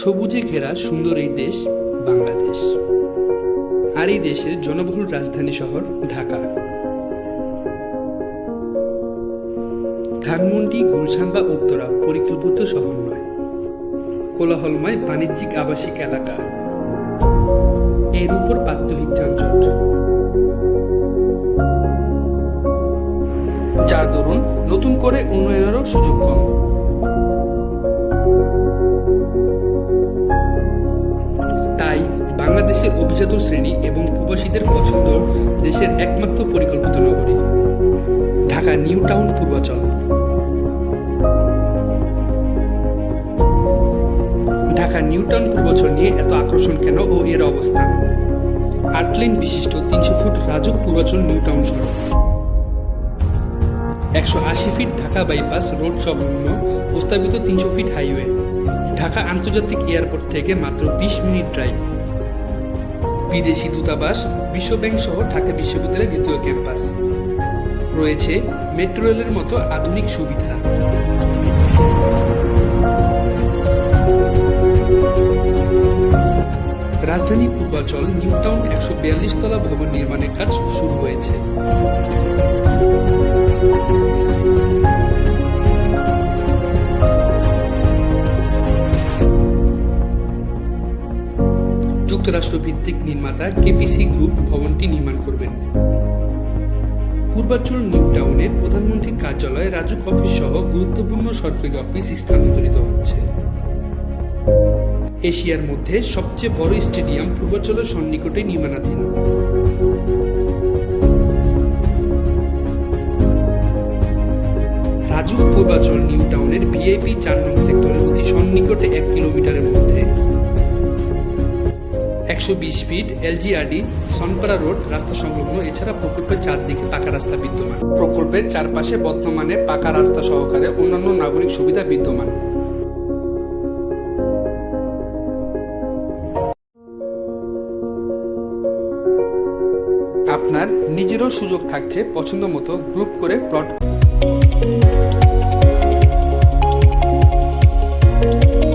সবুজে ঘেরা সুন্দর এই দেশ বাংলাদেশ, আর এই দেশের জনবহুল রাজধানী শহর ঢাকা। ধানমন্ডি, গুলশান বা উত্তরা পরিকল্পিত শহর নয়, কোলাহলময় বাণিজ্যিক আবাসিক এলাকা। এর উপর প্রাত্যহিক যানজট, যার দরুন নতুন করে উন্নয়নেরও সুযোগ কম। তাই বাংলাদেশের অভিজাত শ্রেণী এবং প্রবাসীদের পছন্দ দেশের একমাত্র পরিকল্পিত নগরী Dhaka new town Purbachal. Dhaka new town Purbachal নিয়ে এত আকর্ষণ কেন ও এর অবস্থান? 8 লেন বিশিষ্ট 300 foot RAJUK Purbachal new town সড়ক, 180 ফিট ঢাকা বাইপাস রোড সংলগ্ন প্রস্তাবিত 300 ফিট হাইওয়ে, ঢাকা আন্তর্জাতিক এয়ারপোর্ট থেকে মাত্র 20 মিনিট ড্রাইভ, বিদেশি দূতাবাস, বিশ্বব্যাংক সহ ঢাকা বিশ্ববিদ্যালয়ের দ্বিতীয় ক্যাম্পাস, রয়েছে মেট্রো রেলের মতো আধুনিক সুবিধা। রাজধানী পূর্বাচল নিউ টাউন 142 তলা ভবন নির্মাণের কাজ শুরু হয়েছে। যুক্তরাষ্ট্র ভিত্তিক নির্মাতা কেপিসি গ্রুপ ভবনটি নির্মাণ করবেন। পূর্বাচল নিউ টাউনে প্রধানমন্ত্রীর কার্যালয়, রাজুক অফিস সহ গুরুত্বপূর্ণ সরকারি অফিস স্থানান্তরিত হচ্ছে। এশিয়ার মধ্যে সবচেয়ে বড় স্টেডিয়াম পূর্বাচলের সন্নিকটে নির্মাণাধীন। রাজুক পূর্বাচল নিউ টাউনের ভিআইপি 4 নং সেক্টরের অতি সন্নিকটে 1 কিলোমিটারের মধ্যে 120 ফিট এলজিআরডি সনপাড়া রোড রাস্তা সংলগ্ন। এছাড়া প্রকল্পের চারদিকে পাকা রাস্তা বিদ্যমান। প্রকল্পের চারপাশে বর্তমানে পাকা রাস্তা সহকারে অন্যান্য নাগরিক সুবিধা বিদ্যমান। আপনার নিজেরও সুযোগ থাকছে পছন্দ মতো গ্রুপ করে প্লট